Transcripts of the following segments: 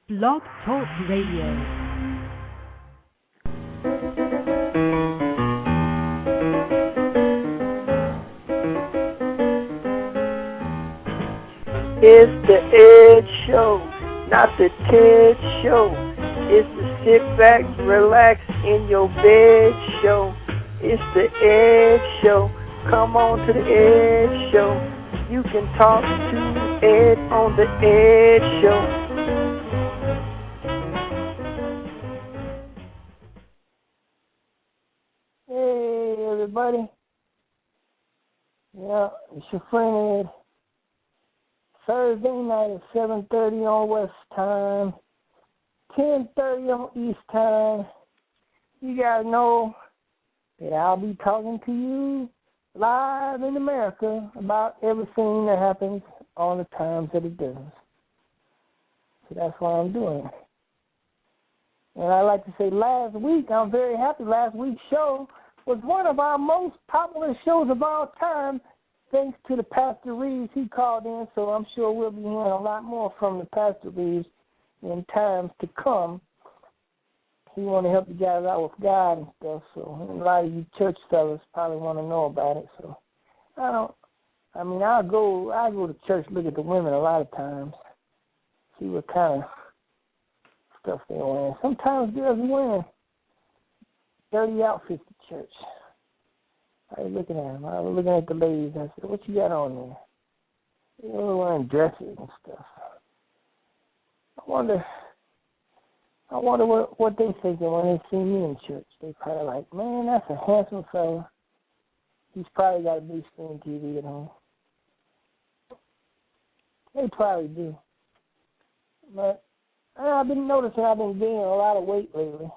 Blog Talk Radio. It's the Ed Show, not the Ted Show. It's the sit back, relax in your bed show. It's the Ed Show. Come on to the Ed Show. You can talk to Ed on the Ed Show. Hey, everybody. Yeah, it's your friend Ed. Thursday night at 7:30 on West Time, 10:30 on East Time. You guys know that I'll be talking to you live in America about everything that happens on the times that it does. So that's why I'm doing it. And I'd like to say last week, I'm very happy, last week's show was one of our most popular shows of all time, thanks to the Pastor Reeves. He called in, so I'm sure we'll be hearing a lot more from the Pastor Reeves in times to come. He want to help you guys out with God and stuff, so a lot of you church fellas probably want to know about it. So I'll go to church, look at the women a lot of times, see what kind of stuff they're wearing. Sometimes girls are wearing dirty outfits to church. I was looking at them. I was looking at the ladies. I said, "What you got on there?" They were wearing dresses and stuff. I wonder what they thinking when they see me in church. They probably like, "Man, that's a handsome fella. He's probably got a big screen TV at home." They probably do. But I've been noticing I've been gaining a lot of weight lately.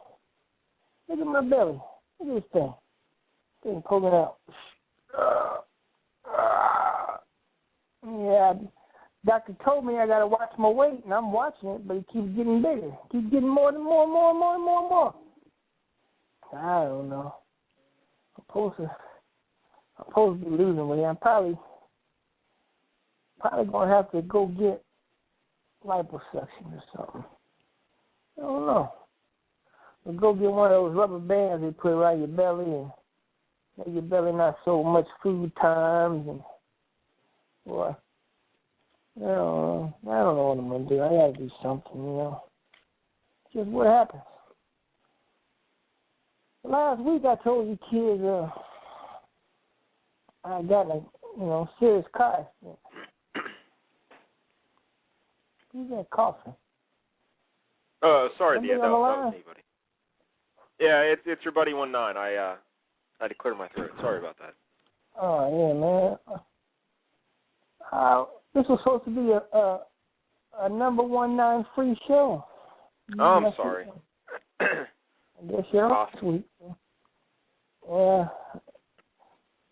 Look at my belly. Look at this thing. Thing poking out. Yeah, doctor told me I gotta watch my weight, and I'm watching it, but it keeps getting bigger. Keeps getting more and more and more and more and more and more. I don't know. I'm supposed to be losing weight. I'm probably gonna have to go get liposuction or something. I don't know. Or go get one of those rubber bands they put around your belly and make your belly not so much food times, and well, I don't know what I'm gonna do. I gotta do something, Just what happens. Last week I told you kids I got a serious car accident. Who's that coughing? Sorry, Somebody that was me, buddy. Yeah, it's your buddy 19. I had to clear my throat. Sorry about that. Oh yeah, man. This was supposed to be a number 19 free show. Oh, I'm sorry. I guess you're off this week. Yeah.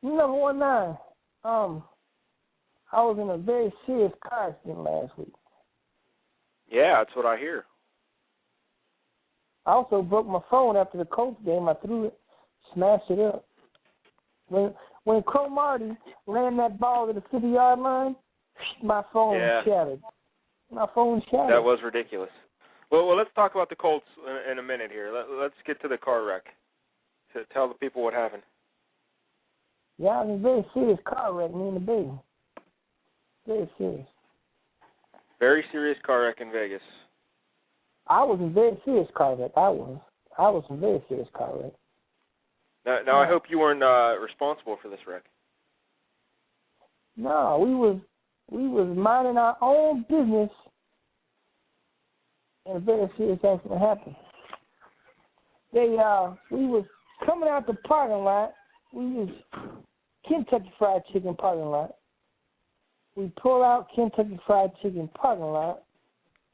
Number 19. I was in a very serious car accident last week. Yeah, that's what I hear. I also broke my phone after the Colts game. I threw it, smashed it up. When Crow Marty ran that ball to the 50-yard line, my phone shattered. My phone shattered. That was ridiculous. Well, let's talk about the Colts in a minute here. Let's get to the car wreck. So tell the people what happened. Yeah, it was a very serious car wreck, me and the baby. Very serious. Very serious car wreck in Vegas. I was in a very serious car wreck. I was in a very serious car wreck. Now, I hope you weren't responsible for this wreck. No, we was minding our own business, and a very serious accident happened. We was coming out the parking lot. We was Kentucky Fried Chicken parking lot. We pull out Kentucky Fried Chicken parking lot,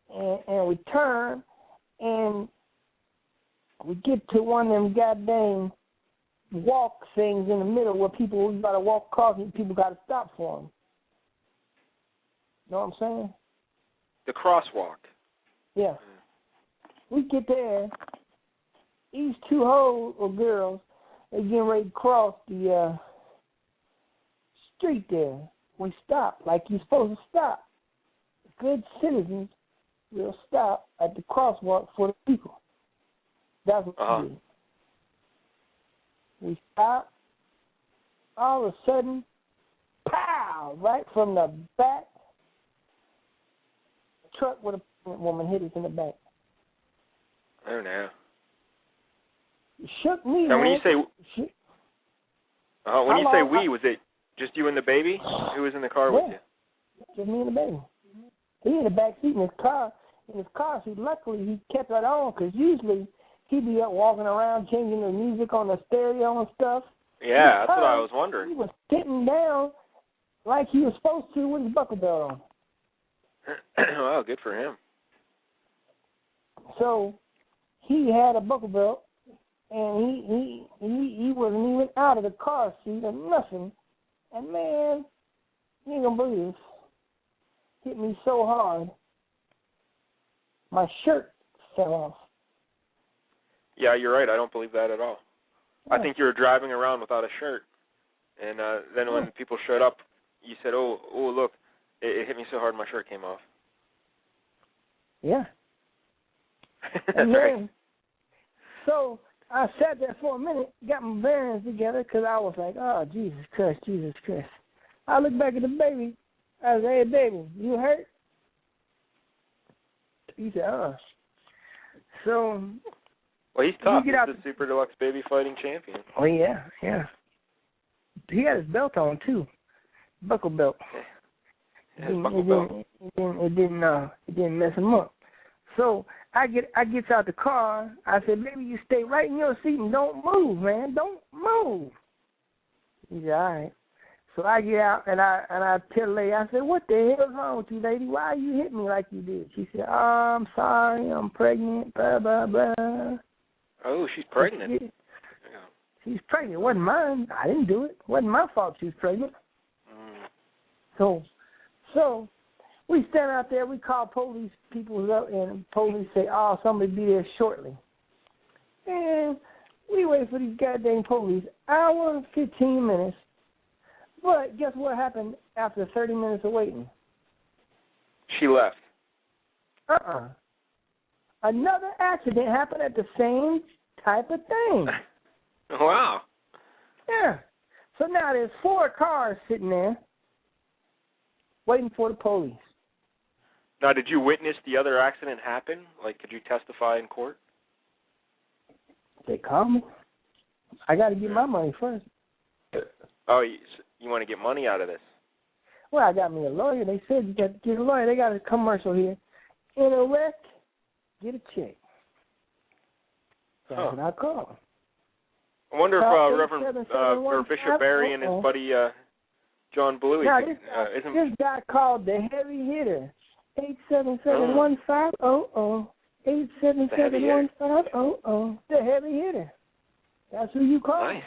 and we turn, and we get to one of them goddamn walk things in the middle where you got to walk across and people got to stop for them. Know what I'm saying? The crosswalk. Yeah. We get there. These two hoes or girls, they getting ready to cross the street there. We stop like you're supposed to stop. Good citizens we'll stop at the crosswalk for the people. That's what we did. We stopped. All of a sudden, pow! Right from the back, a truck with a pregnant woman hit us in the back. Oh, no. It shook me, now, man. when you say we, was it just you and the baby? Who was in the car with you? Just me and the baby. He in the back seat in his car. So luckily he kept it on, because usually he'd be up walking around changing the music on the stereo and stuff. Yeah, that's what I was wondering. He was sitting down like he was supposed to with his buckle belt on. Well, good for him. So he had a buckle belt, and he wasn't even out of the car seat or nothing. And man, you ain't gonna believe this. Hit me so hard, my shirt fell off. Yeah, you're right. I don't believe that at all. I think you were driving around without a shirt, and then when people showed up, you said, "Oh, look, it hit me so hard my shirt came off." Yeah. That's right. So I sat there for a minute, got my bearings together, because I was like, "Oh, Jesus Christ, Jesus Christ." I looked back at the baby. I said, "Hey, baby, you hurt?" He said, So... Well, he's tough. He's out the Super Deluxe baby fighting champion. Oh, yeah. He had his belt on, too. Buckle belt. Yeah, his buckle belt. It didn't mess him up. So I gets out the car. I said, "Baby, you stay right in your seat and don't move, man. Don't move." He said, "All right." So I get out and I tell the lady, I said, "What the hell's wrong with you, lady? Why you hit me like you did?" She said, "Oh, I'm sorry. I'm pregnant, blah, blah, blah." Oh, she's pregnant. Yeah. She's pregnant. It wasn't mine. I didn't do it. It wasn't my fault she was pregnant. So we stand out there. We call police people up, and police say, "Oh, somebody be there shortly." And we wait for these goddamn police. Hour and 15 minutes. But guess what happened after 30 minutes of waiting? She left. Another accident happened at the same type of thing. Wow. Yeah. So now there's 4 cars sitting there waiting for the police. Now, did you witness the other accident happen? Like, could you testify in court? They called me. I got to get my money first. Oh, you want to get money out of this? Well, I got me a lawyer. They said you got to get a lawyer. They got a commercial here. In a wreck, get a check. That's what I call. I wonder if Reverend or Bishop Barry and his buddy John Bluey. Now, this guy called the heavy hitter. 877-1500. 877-1500. The heavy hitter. That's who you call. Nice.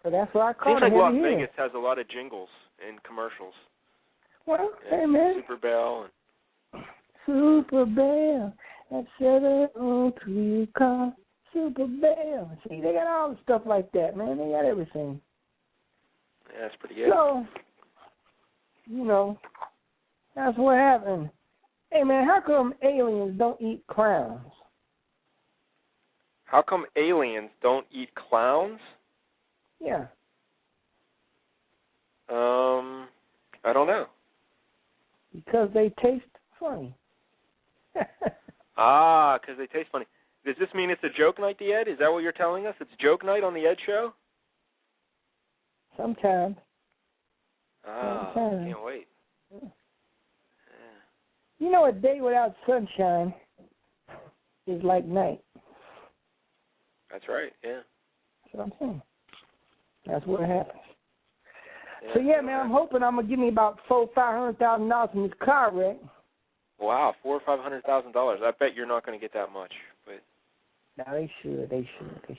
So that's what I call Seems like Las hitter. Vegas has a lot of jingles and commercials. Well, hey, man. Super Bell. Super Bell. At 703 car. Super Bell. See, they got all the stuff like that, man. They got everything. Yeah, that's pretty good. So, that's what happened. Hey, man, how come aliens don't eat clowns? How come aliens don't eat clowns? Yeah. I don't know. Because they taste funny. Because they taste funny. Does this mean it's a joke night, the Ed? Is that what you're telling us? It's joke night on the Ed Show? Sometimes. Can't wait. Yeah. You know, a day without sunshine is like night. That's right, yeah. That's what I'm saying. That's what happens. Yeah, so, yeah, man, I'm hoping I'm going to give me about $500,000 from this car wreck. Wow, $400,000 or $500,000. I bet you're not going to get that much. But no, they should. Yeah.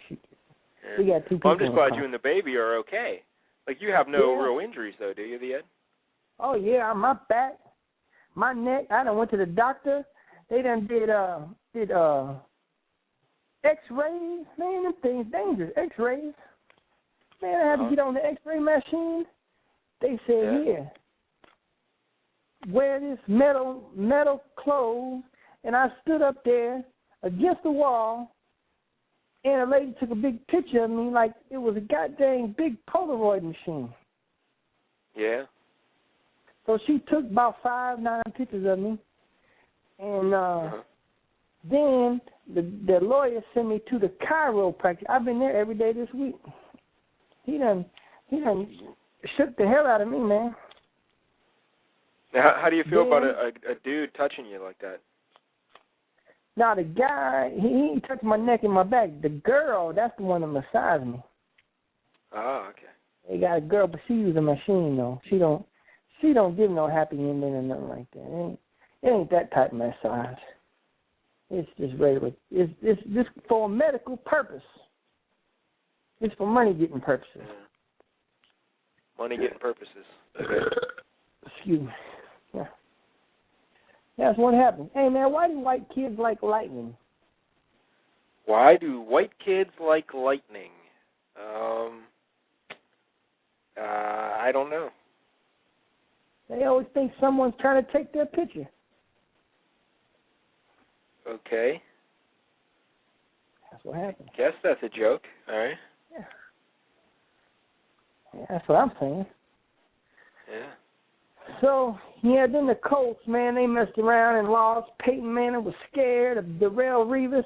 Yeah. We got 2 people. Well, I'm just glad you and the baby are okay. Like, you have no real injuries, though, do you, the Ed? Oh, yeah, my back, my neck. I done went to the doctor. They done did X-rays. Man, them things dangerous. X-rays. Man, I had to get on the X-ray machine. They said, here, wear this metal clothes and I stood up there against the wall, and a lady took a big picture of me like it was a goddamn big Polaroid machine. Yeah. So she took about 5-9 pictures of me, and then the lawyer sent me to the chiropractor. I've been there every day this week. He done shook the hell out of me, man. Now, how do you feel about a dude touching you like that? Now, the guy, he touched my neck and my back. The girl, that's the one that massaged me. Ah, okay. They got a girl, but she used a machine, though. She don't give no happy ending or nothing like that. It ain't that type of massage. It's just regular. It's just for a medical purpose. It's for money-getting purposes. Yeah. Money-getting purposes. Okay. Excuse me. Yeah. That's what happened. Hey, man, why do white kids like lightning? Why do white kids like lightning? I don't know. They always think someone's trying to take their picture. Okay. That's what happened. Guess that's a joke. All right. Yeah. That's what I'm saying. Yeah. So, yeah, then the Colts, man, they messed around and lost. Peyton Manning was scared of Darrell Revis.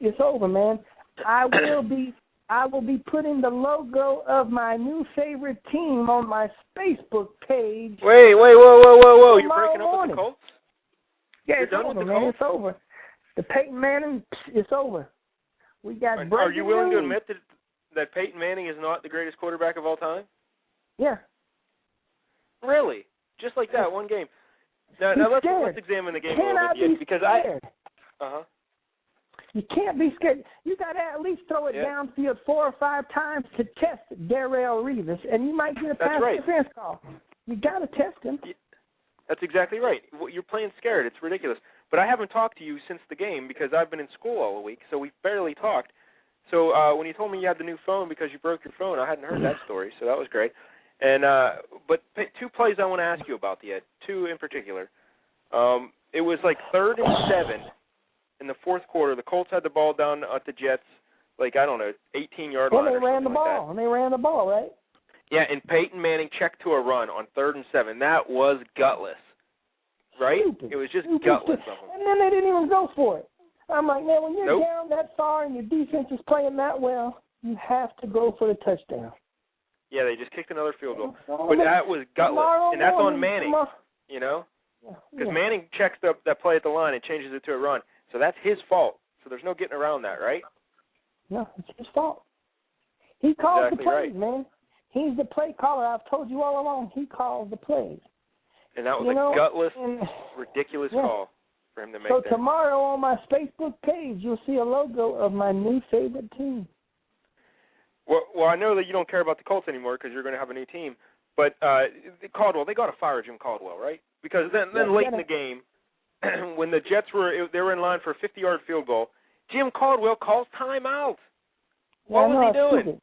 It's over, man. I will be putting the logo of my new favorite team on my Facebook page. Wait, whoa. You're breaking up with the Colts? Yeah, You're it's done over, with the man. Colts? It's over. The Peyton Manning, it's over. We got Are you willing to news. admit that Peyton Manning is not the greatest quarterback of all time? Yeah. Really? Just like that, one game. Now let's examine the game a little bit, because You can't be scared. You got to at least throw it downfield 4 or 5 times to test Darrell Revis, and you might get a pass defense call. You got to test him. That's exactly right. You're playing scared. It's ridiculous. But I haven't talked to you since the game because I've been in school all week, so we barely talked. So when you told me you had the new phone because you broke your phone, I hadn't heard that story, so that was great. And but 2 plays I want to ask you about, Ed. 2 in particular. It was like 3rd and 7 in the 4th quarter. The Colts had the ball down at the Jets, 18-yard line. And they ran the ball. And they ran the ball, right? Yeah, and Peyton Manning checked to a run on 3rd and 7. That was gutless, right? Stupid. It was just gutless of them. And then they didn't even go for it. I'm like, man, when you're down that far and your defense is playing that well, you have to go for the touchdown. Yeah, they just kicked another field goal. But that was gutless, and that's on Manning, you know? Because Manning checks that play at the line and changes it to a run. So that's his fault. So there's no getting around that, right? No, it's his fault. He calls the plays, right. man. He's the play caller. I've told you all along. He calls the plays. And that was a gutless, ridiculous call for him to make. So tomorrow on my Facebook page, you'll see a logo of my new favorite team. Well, I know that you don't care about the Colts anymore because you're going to have a new team. But Caldwell, they got to fire Jim Caldwell, right? Because then late in the game, when the Jets were in line for a 50-yard field goal, Jim Caldwell calls timeout. What was he doing? Stupid.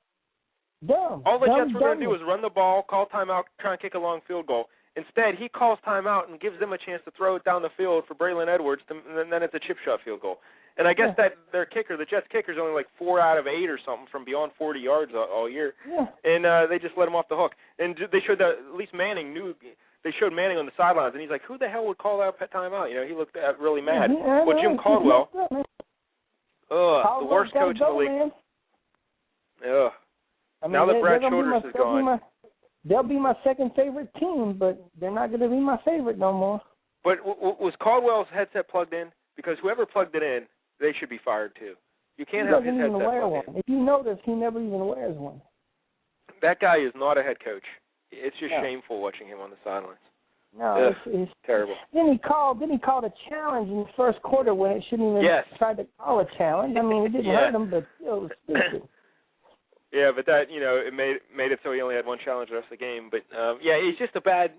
Dumb. All the Jets were going to do was run the ball, call timeout, try and kick a long field goal. Instead, he calls timeout and gives them a chance to throw it down the field for Braylon Edwards, and then it's a chip shot field goal. And I guess that their kicker, the Jets' kicker, is only like 4 out of 8 or something from beyond 40 yards all year. Yeah. And they just let him off the hook. And they showed that at least Manning knew. They showed Manning on the sidelines, and he's like, "Who the hell would call that timeout?" You know, he looked really mad. But Jim Caldwell, the worst coach in the league. Ugh. I mean, now that Brad Childress is gone. They'll be my second favorite team, but they're not going to be my favorite no more. But was Caldwell's headset plugged in? Because whoever plugged it in, they should be fired too. You can't have his headset plugged in. If you notice, he never even wears one. That guy is not a head coach. It's just shameful watching him on the sidelines. No, it's terrible. Then he called a challenge in the first quarter when it shouldn't even try to call a challenge. I mean, it didn't hurt him, but it was stupid. Yeah, but that it made it so he only had one challenge the rest of the game. But he's just a bad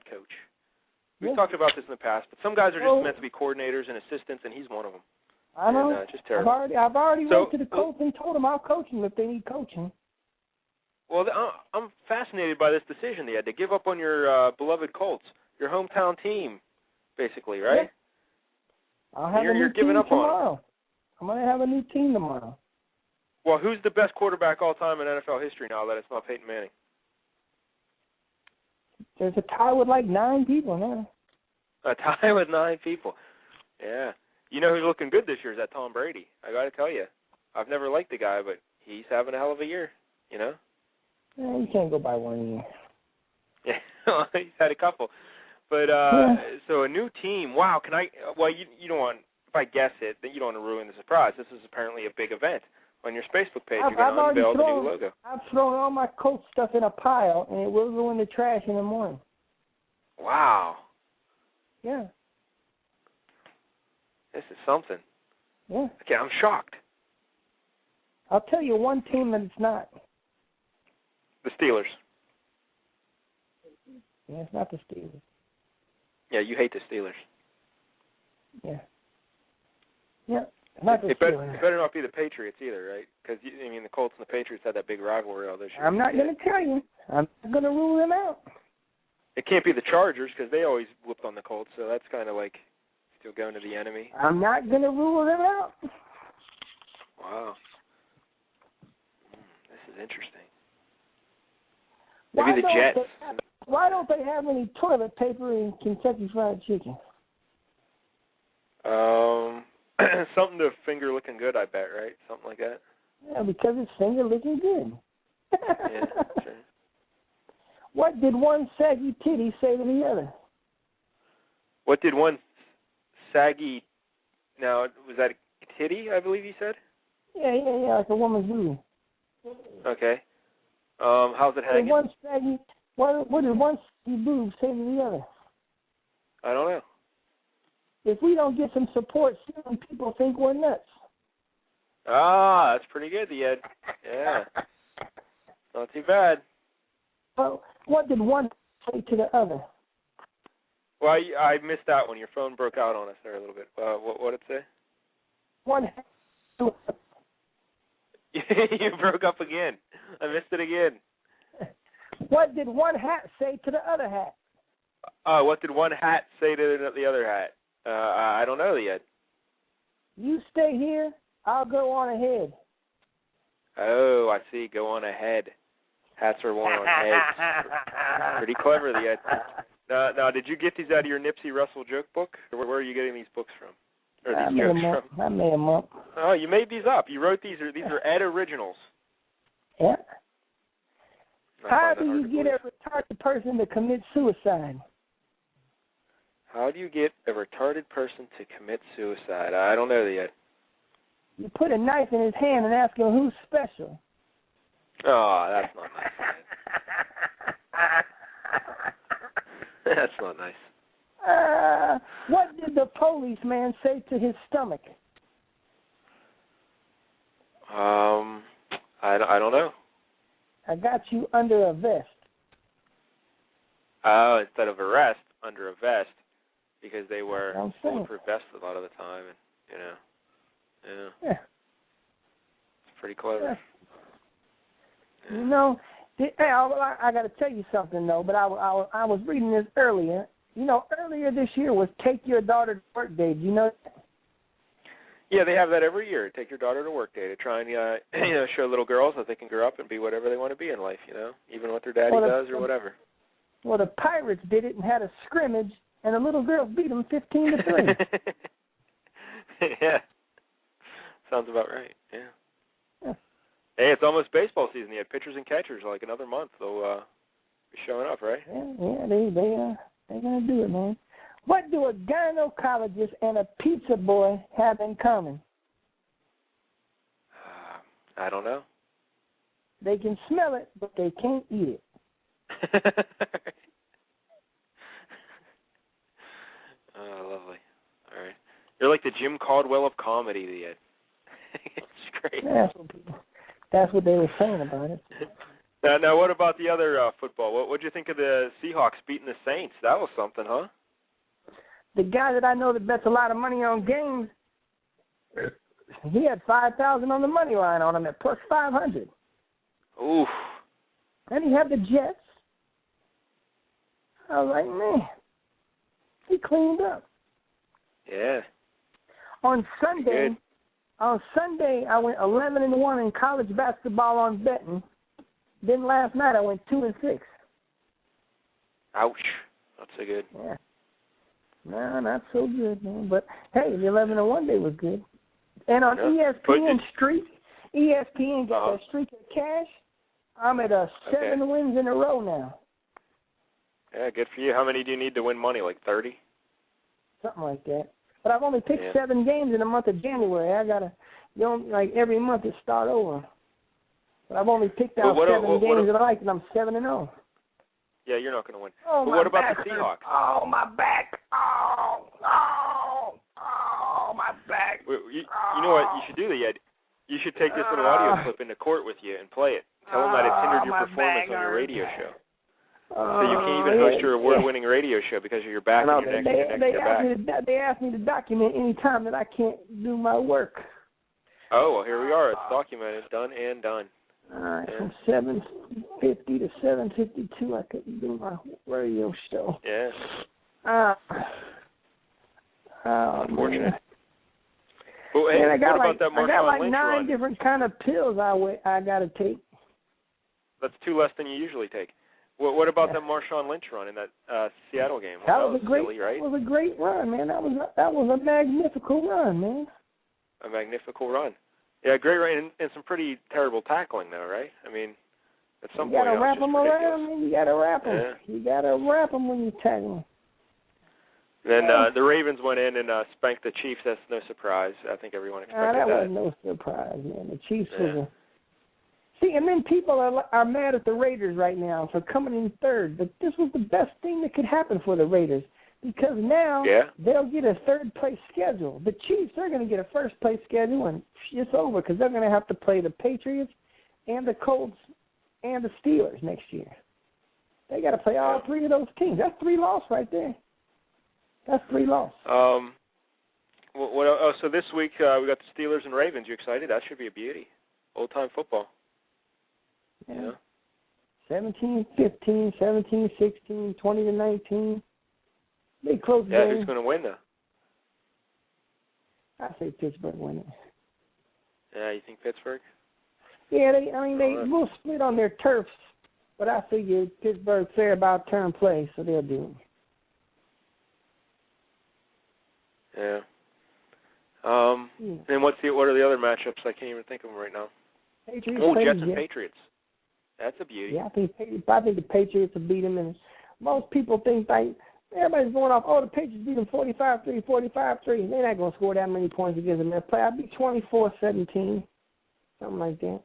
coach. We've talked about this in the past, but some guys are just meant to be coordinators and assistants, and he's one of them. I know. And, just terrible. I've already went to the coach and told him I'll coach him if they need coaching. Well, I'm fascinated by this decision they had to give up on your beloved Colts, your hometown team, basically, right? I'll have a You're new giving team up on tomorrow. I'm going to have a new team tomorrow. Well, who's the best quarterback all time in NFL history now that it's not Peyton Manning? There's a tie with like 9 people now. A tie with 9 people. Yeah. You know who's looking good this year is that Tom Brady. I got to tell you. I've never liked the guy, but he's having a hell of a year, you know? Yeah, you can't go by 1 year. Yeah, he's had a couple. But, so a new team. Wow, you don't want, if I guess it, then you don't want to ruin the surprise. This is apparently a big event. On your Facebook page, you're going to unveil the new logo. I've thrown all my Colts stuff in a pile, and it will go in the trash in the morning. Wow. Yeah. This is something. Yeah. Okay, I'm shocked. I'll tell you one team that it's not. The Steelers. Yeah, it's not the Steelers. Yeah, you hate the Steelers. Yeah. Yeah, not the Steelers. It better not be the Patriots either, right? Because, the Colts and the Patriots had that big rivalry all this year. I'm not going to tell you. I'm not going to rule them out. It can't be the Chargers because they always whooped on the Colts, so that's kind of like still going to the enemy. I'm not going to rule them out. Wow. This is interesting. Maybe the Jets. Why don't they have any toilet paper in Kentucky Fried Chicken? Something to finger looking good, I bet, right? Something like that. Yeah, because it's finger looking good. Yeah, sure. What did one saggy titty say to the other? What did one saggy, now, was that a titty, I believe you said? Yeah, like a woman's booty. Okay. How's it hanging? What did one saggy boob say to the other? I don't know. If we don't get some support soon, people think we're nuts. Ah, that's pretty good, Ed. Yeah. Not too bad. Well, what did one say to the other? Well, I missed that one. Your phone broke out on us there a little bit. What did it say? One. You broke up again. I missed it again. What did one hat say to the other hat? What did one hat say to the other hat? I don't know yet. You stay here, I'll go on ahead. Oh, I see. Go on ahead. Hats are worn on heads. Pretty clever, the Ed. Now, did you get these out of your Nipsey Russell joke book? Or where are you getting these books from? Or these jokes from? I made them up. Oh, you made these up. You wrote these. These are Ed originals. Yeah. How do you get a retarded person to commit suicide? How do you get a retarded person to commit suicide? I don't know yet. You put a knife in his hand and ask him who's special. Oh, that's not nice. That's not nice. What did the policeman say to his stomach? I don't know. I got you under a vest. Oh, instead of arrest, under a vest, because they wear bulletproof vests a lot of the time, and yeah. It's pretty clever. Yeah. You know, I got to tell you something though. But I was reading this earlier. You know, earlier this year was Take Your Daughter to Work Day. Do you know that? Yeah, they have that every year. Take your daughter to work day to try and show little girls that they can grow up and be whatever they want to be in life. Even what their daddy does or whatever. Well, the Pirates did it and had a scrimmage, and the little girls beat them 15-3. Yeah, sounds about right. Yeah. Hey, it's almost baseball season. You had pitchers and catchers. Like another month, they'll be showing up, right? Yeah, they're gonna do it, man. What do a gynecologist and a pizza boy have in common? I don't know. They can smell it, but they can't eat it. Oh, lovely. All right. You're like the Jim Caldwell of comedy, Ed. It's great. That's what they were saying about it. Now, what about the other football? What'd you think of the Seahawks beating the Saints? That was something, huh? The guy that I know that bets a lot of money on games, he had 5,000 on the money line on him at plus 500. Oof. And he had the Jets. I was like, man, he cleaned up. Yeah. On Sunday, I went 11-1 in college basketball on betting. Then last night I went 2-6. Ouch. Not so good. Yeah. No, not so good, man. But hey, the 11-1 day was good. And on ESPN got that streak of cash. I'm at 7 wins in a row now. Yeah, good for you. How many do you need to win money? Like 30? Something like that. But I've only picked 7 games in the month of January. I gotta, like every month it start over. But I've only picked out 7 games that I like, and I'm 7-0. Yeah, you're not going to win. Oh, but what about the Seahawks? Oh, my back. Oh, my back. You know what you should do, Ed? You should take this little audio clip into court with you and play it. Tell them that it's hindered your performance on your radio show. So you can't even host your award-winning radio show because of your back and your neck and your back. They asked me to document any time that I can't do my work. Oh, well, here we are. It's documented. Done and done. All right, from 7:50 to 7:52, I couldn't do my radio show. Yeah. Unfortunate. Man. Well, hey, I got what about that Marshawn I got like Lynch 9 run? different kind of pills I got to take. That's 2 less than you usually take. What about that Marshawn Lynch run in that Seattle game? That was a great, silly, right? That was a great run, man. That was a magnificent run, man. A magnificent run. Yeah, great run and some pretty terrible tackling, though, right? I mean, at some point, you gotta wrap them ridiculous. around, man. You gotta wrap them. Yeah. You gotta wrap them when you tackle them. Then the Ravens went in and spanked the Chiefs. That's no surprise. I think everyone expected that wasn't no surprise, man. The Chiefs was See, and then people are mad at the Raiders right now for coming in third. But this was the best thing that could happen for the Raiders because now they'll get a third-place schedule. The Chiefs are going to get a first-place schedule, and it's over because they're going to have to play the Patriots and the Colts and the Steelers next year. They got to play all 3 of those teams. That's 3 losses right there. That's 3 losses. So this week we got the Steelers and Ravens. You excited? That should be a beauty. Old-time football. Yeah. 17-15, 17-16, 20-19. Big close game. Yeah, who's going to win, though? I say Pittsburgh win it. Yeah, you think Pittsburgh? Yeah, they will split on their turfs, but I figure Pittsburgh fair about turn play, so they'll do it. Yeah. And what are the other matchups? I can't even think of them right now. Patriots Jets and Patriots. That's a beauty. Yeah, I think the Patriots will beat them, and most people think everybody's going off. Oh, the Patriots beat them 45-3, 45-3. They're not going to score that many points against them. They'll play. I'll be 24-17, something like that.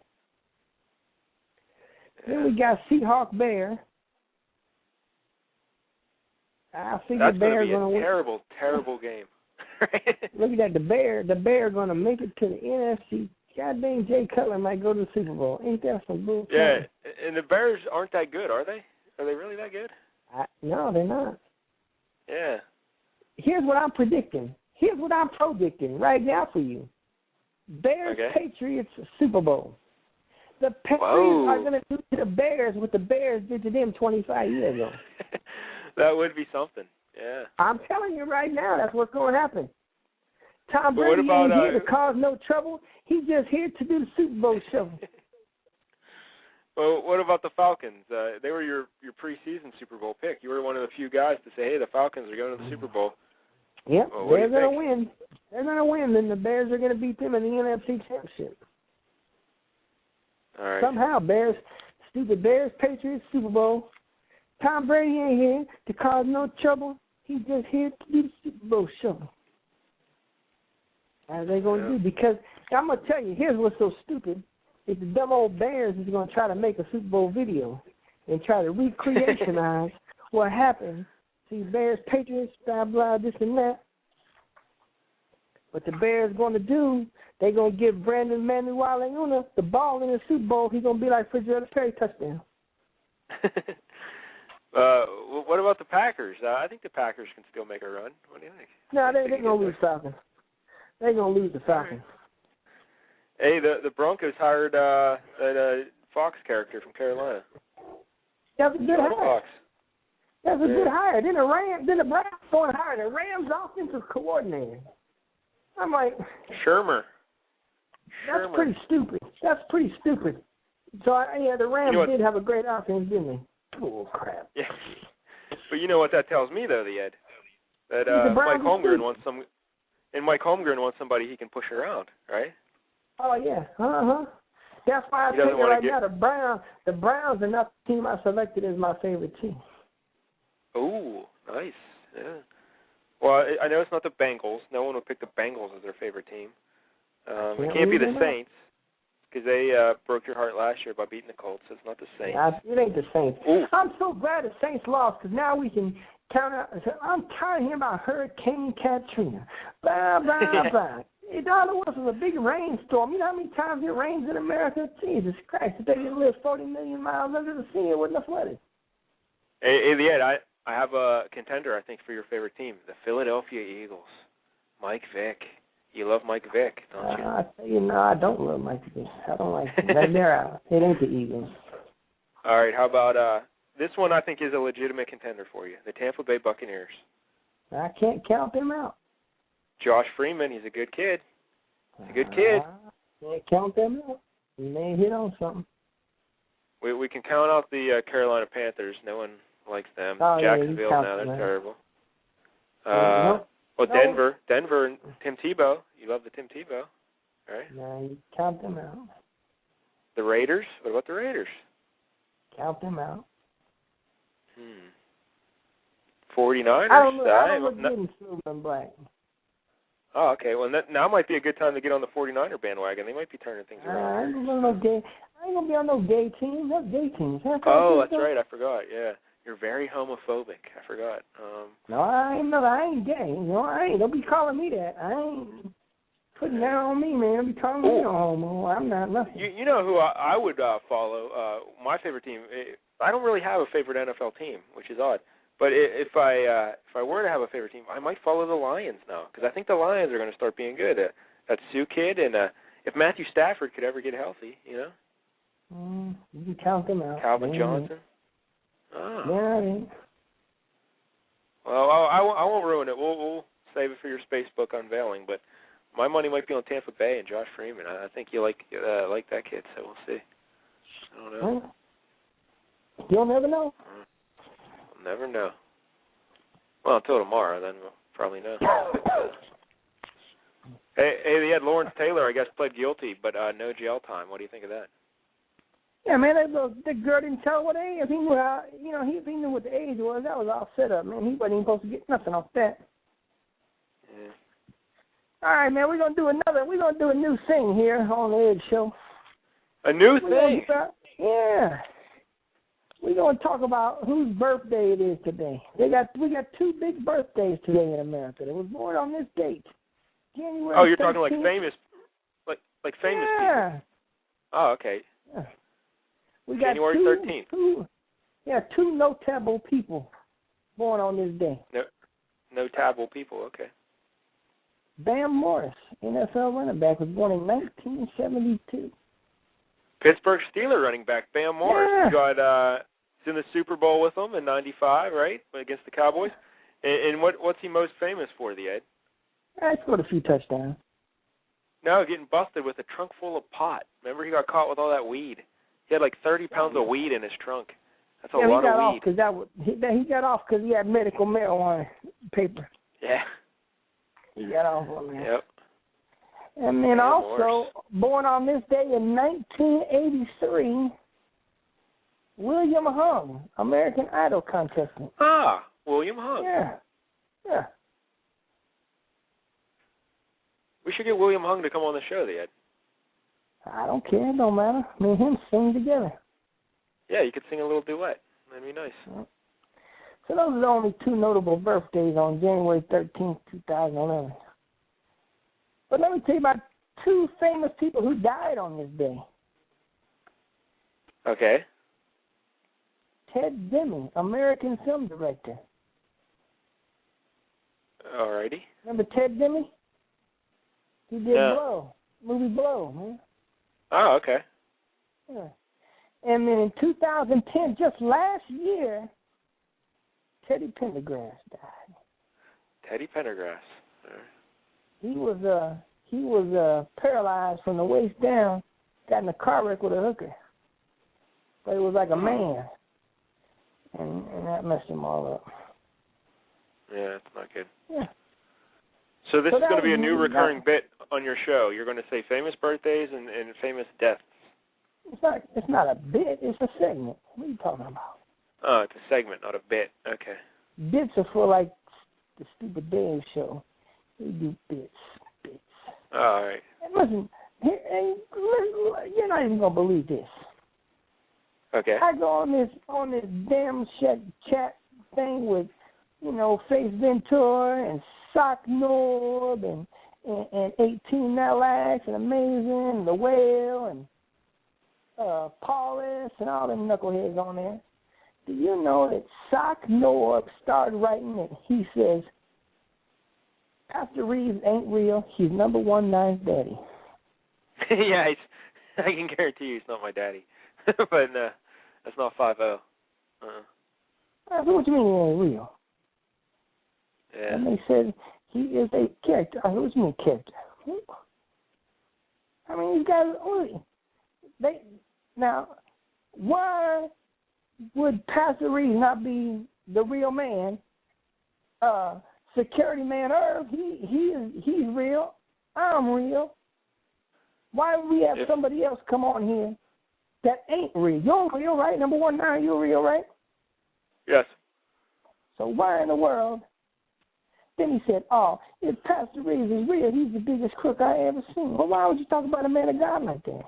Then we got Seahawks-Bear. I figure the Bears going to win. That's terrible game. Look at that. The Bear going to make it to the NFC. God dang, Jay Cutler might go to the Super Bowl. Ain't that some bull? Yeah, and the Bears aren't that good, are they? Are they really that good? No, they're not. Yeah. Here's what I'm predicting. Here's what I'm predicting right now for you. Bears, Patriots, Super Bowl. The Patriots are going to do to the Bears what the Bears did to them 25 years ago. That would be something, yeah. I'm telling you right now, that's what's going to happen. Tom Brady ain't here to cause no trouble. He's just here to do the Super Bowl show. Well, what about the Falcons? They were your preseason Super Bowl pick. You were one of the few guys to say, hey, the Falcons are going to the Super Bowl. Yep, they're going to win. They're going to win, then the Bears are going to beat them in the NFC Championship. All right. Somehow, stupid Bears, Patriots, Super Bowl. Tom Brady ain't here to cause no trouble. He's just here to do the Super Bowl show. How are they going to do? Because I'm going to tell you, here's what's so stupid. Is the dumb old Bears is going to try to make a Super Bowl video and try to recreationize what happened. See, Bears, Patriots, blah, blah, this and that. What the Bears going to do, they're going to give Brandon Manuel the ball in the Super Bowl. He's going to be like Fitzgerald Perry touchdown. What about the Packers? I think the Packers can still make a run. What do you think? No, they're going to lose Falcons. They're going to lose the Falcons. Hey, the Broncos hired that Fox character from Carolina. That's a good hire. Fox. That's a good hire. Then the Browns going to hire the Rams offensive coordinator. I'm like, Shermer. that's pretty stupid. That's pretty stupid. So, the Rams did have a great offense, didn't they? Oh, crap. Yeah. But you know what that tells me, though, Ed? That Mike Holmgren wants somebody he can push around, right? Oh, yeah. That's why I tell you right now, the Browns are not the team I selected as my favorite team. Oh, nice. Yeah. Well, I know it's not the Bengals. No one would pick the Bengals as their favorite team. It can't be the Saints, because they broke your heart last year by beating the Colts. So it's not the Saints. It ain't the Saints. Ooh. I'm so glad the Saints lost, because now we can count out. I'm tired of hearing about Hurricane Katrina. Blah, blah, blah. All it was a big rainstorm. You know how many times it rains in America? Jesus Christ, if they didn't live 40 million miles under the sea, it wouldn't have flooded. Hey, Ed, I have a contender, I think, for your favorite team, the Philadelphia Eagles. Mike Vick. You love Mike Vick, don't you? I tell you, no, I don't love Mike Vick. I don't like him. They're out. It ain't the Eagles. All right, how about this one I think is a legitimate contender for you, the Tampa Bay Buccaneers. I can't count them out. Josh Freeman, he's a good kid. He's a good kid. Can't count them out. You may hit on something. We can count out the Carolina Panthers. No one likes them. Oh, Jacksonville, now they're terrible. Denver and Tim Tebow. You love the Tim Tebow, right? No, you count them out. The Raiders? What about the Raiders? Count them out. 49ers? I don't look good in silver and black. Oh, okay. Well, now might be a good time to get on the 49er bandwagon. They might be turning things around. I ain't going to be on no gay team. No gay teams. That's right. I forgot. Yeah. You're very homophobic. I forgot. No, I ain't gay. No, I ain't. Don't be calling me that. I ain't putting that on me, man. Don't be calling me no homo. I'm not nothing. You know who I would follow? My favorite team. I don't really have a favorite NFL team, which is odd. But if I were to have a favorite team, I might follow the Lions now, because I think the Lions are going to start being good. That Sue kid, and if Matthew Stafford could ever get healthy, you know. You can count them out. Calvin Johnson. Oh. Yeah. Well, I won't ruin it. We'll save it for your Facebook unveiling. But my money might be on Tampa Bay and Josh Freeman. I think you like that kid, so we'll see. I don't know. Well, you'll never know. We'll never know. Well, until tomorrow, then we'll probably know. Hey, they had Lawrence Taylor, I guess, pled guilty, but no jail time. What do you think of that? Yeah, man, the girl didn't tell what age. If he knew how, if he knew what the age was, that was all set up, man. He wasn't even supposed to get nothing off that. Yeah. All right, man, we're gonna do a new thing here on the Ed Show. A new thing? Yeah. We're gonna talk about whose birthday it is today. We got two big birthdays today in America. They was born on this date. January 13th. Oh, you're talking like famous famous people. Oh, okay. Yeah. We got January 13th. Two notable people born on this day. Notable people, okay. Bam Morris, NFL running back, was born in 1972. Pittsburgh Steelers running back, Bam Morris. Yeah. You got in the Super Bowl with them in '95, right, against the Cowboys. And what's he most famous for, the Ed? I scored a few touchdowns. No, getting busted with a trunk full of pot. Remember, he got caught with all that weed. He had like 30 pounds of weed in his trunk. That's a lot of weed. He got off because he had medical marijuana paper. Yeah. He got off on that. Yep. And then also, born on this day in 1983, William Hung, American Idol contestant. Ah, William Hung. Yeah. We should get William Hung to come on the show, Ed. I don't care. It don't matter. Me and him sing together. Yeah, you could sing a little duet. That'd be nice. So those are the only two notable birthdays on January 13th, 2011. But let me tell you about two famous people who died on this day. Okay. Ted Demme, American film director. Alrighty. Remember Ted Demme? He did Blow. Movie Blow, man. Oh, okay. Yeah. And then in 2010, just last year, Teddy Pendergrass died. Teddy Pendergrass. he was paralyzed from the waist down, got in a car wreck with a hooker. But it was like a man. And that messed him all up. Yeah, it's not good. Yeah. So this is going to be a new recurring bit on your show. You're going to say famous birthdays and famous deaths. It's not a bit. It's a segment. What are you talking about? Oh, it's a segment, not a bit. Okay. Bits are for, like, the Stupid Dave show. We do bits. Oh, all right. And listen, you're not even going to believe this. Okay. I go on this damn chat thing with, Face Ventura and Sock Norb and 18 Nalax and Amazing and The Whale and Paulus and all them knuckleheads on there. Do you know that Sock Norb started writing it? He says, Pastor Reeves ain't real. He's number 19's daddy. Yeah, I can guarantee you he's not my daddy. But that's not 5-0. What you mean he ain't real? Yeah. And they said he is a character. What you mean character? I mean, these guys, now, why would Pastor Reeves not be the real man? Security man Irv, he's real. I'm real. Why would we have somebody else come on here that ain't real? You're real, right? Number 19, you're real, right? Yes. So why in the world? Then he said, if Pastor Reeves is real, he's the biggest crook I ever seen. Well, why would you talk about a man of God like that?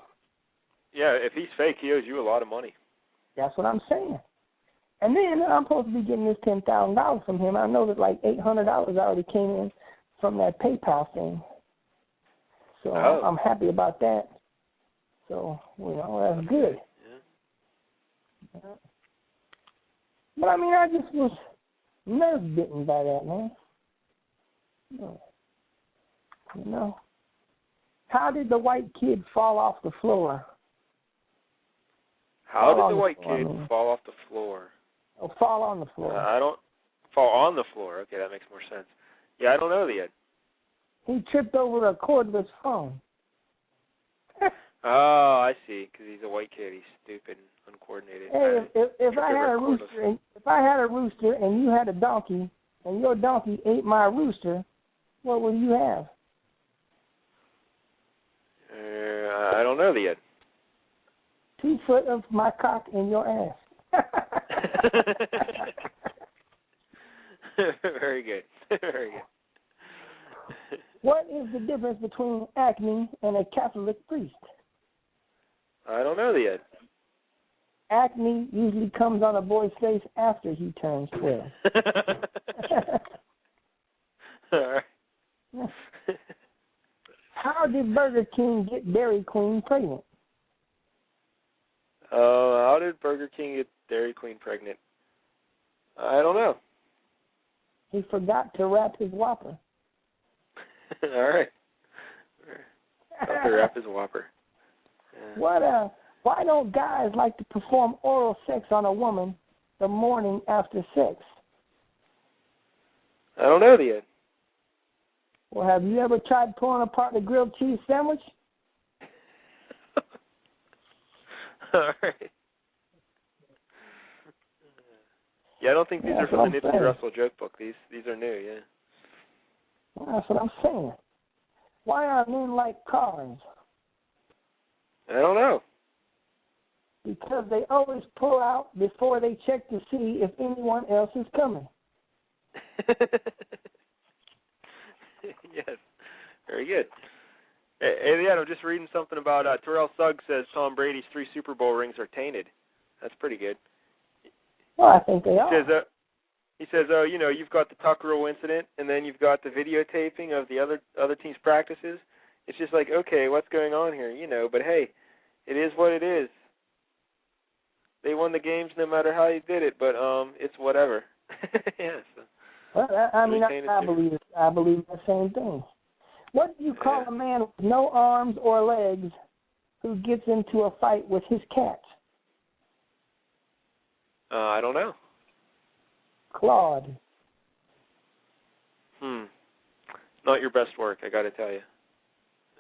Yeah, if he's fake, he owes you a lot of money. That's what I'm saying. And then I'm supposed to be getting this $10,000 from him. I know that like $800 already came in from that PayPal thing. So I'm happy about that. So, that's good. Yeah. But, I mean, I just was nerve-bitten by that, man. How did the white kid fall off the floor? How did the white kid fall off the floor? Oh, fall on the floor. I don't fall on the floor. Okay, that makes more sense. Yeah, I don't know yet. He tripped over a cordless phone. Oh, I see. Because he's a white kid. He's stupid and uncoordinated. Hey, if I had a rooster and you had a donkey, and your donkey ate my rooster, what will you have? I don't know yet. 2 foot of my cock in your ass. Very good. Very good. What is the difference between acne and a Catholic priest? I don't know yet. Acne usually comes on a boy's face after he turns 12. All right. How did Burger King get Dairy Queen pregnant? How did Burger King get Dairy Queen pregnant? I don't know. He forgot to wrap his Whopper. All right. Forgot to wrap his Whopper. Yeah. Why don't guys like to perform oral sex on a woman the morning after sex? I don't know yet. Well, have you ever tried pulling apart a grilled cheese sandwich? All right. Yeah, I don't think these are from the Nipsey Russell joke book. These are new, yeah. Well, that's what I'm saying. Why are men like cars? I don't know. Because they always pull out before they check to see if anyone else is coming. Yes. Very good. Hey, yeah, I'm just reading something about Terrell Suggs says Tom Brady's 3 Super Bowl rings are tainted. That's pretty good. Well, I think they are. He says, you've got the Tuck Rule incident, and then you've got the videotaping of the other team's practices. It's just like, okay, what's going on here? But hey, it is what it is. They won the games no matter how you did it, but it's whatever. Yeah. So. Well, I believe the same thing. What do you call a man with no arms or legs who gets into a fight with his cat? I don't know. Claude. Not Not your best work, I got to tell you.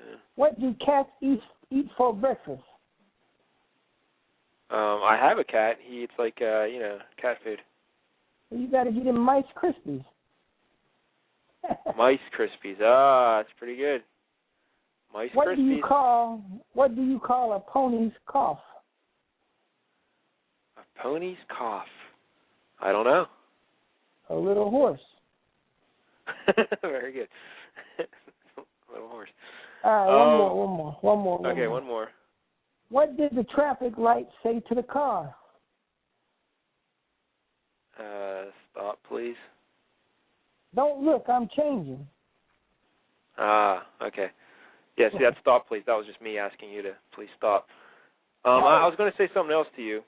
Yeah. What do cats eat for breakfast? I have a cat. He eats like, cat food. Well, you got to get him Mice Krispies. Mice Krispies. Ah, that's pretty good. Mice What Krispies. What do you call a pony's cough? A pony's cough. I don't know. A little horse. Very good. Little horse. One more. Okay, one more. What did the traffic light say to the car? Stop, please. Don't look, I'm changing. Ah, okay. Yeah, see, that's stop, please. That was just me asking you to please stop. I was going to say something else to you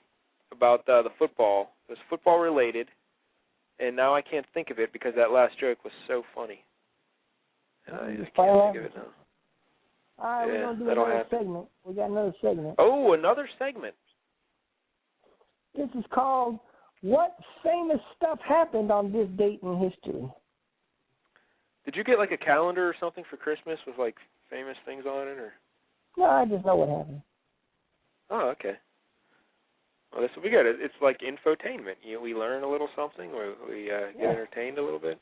about the football. It was football related, and now I can't think of it because that last joke was so funny. I just can't think of it now. All right, yeah, we're going to do that'll another happen. segment. We got another segment. Oh, another segment. This is called What Famous Stuff Happened on This Date in History? Did you get like a calendar or something for Christmas with like famous things on it, or? No, I just know what happened. Oh, okay. Well, this will be good. It's like infotainment. We learn a little something, or we get entertained a little bit.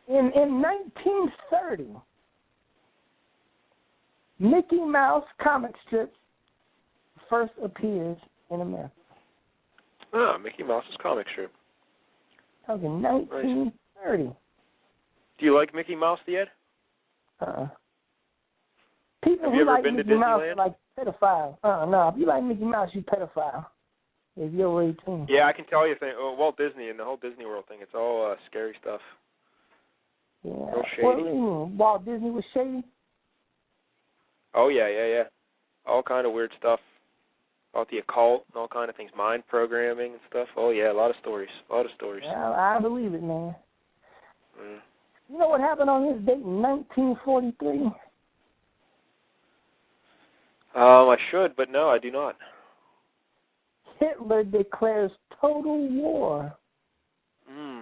In 1930, Mickey Mouse comic strips first appears in America. Ah, Mickey Mouse's comic strip. That was in 1930. Nice. Do you like Mickey Mouse, Ed? People Have who you ever like been to Mickey Mouse Disneyland? are like pedophiles. No, if you like Mickey Mouse, you pedophile. If you're over 18. Yeah, I can tell you. Walt Disney and the whole Disney World thing, it's all scary stuff. Yeah. Real shady. What do you mean? Walt Disney was shady? Oh, yeah. All kind of weird stuff about the occult and all kind of things, mind programming and stuff. Oh, yeah, a lot of stories. Yeah, I believe it, man. Mm. You know what happened on this date in 1943? I should, but no, I do not. Hitler declares total war. Hmm.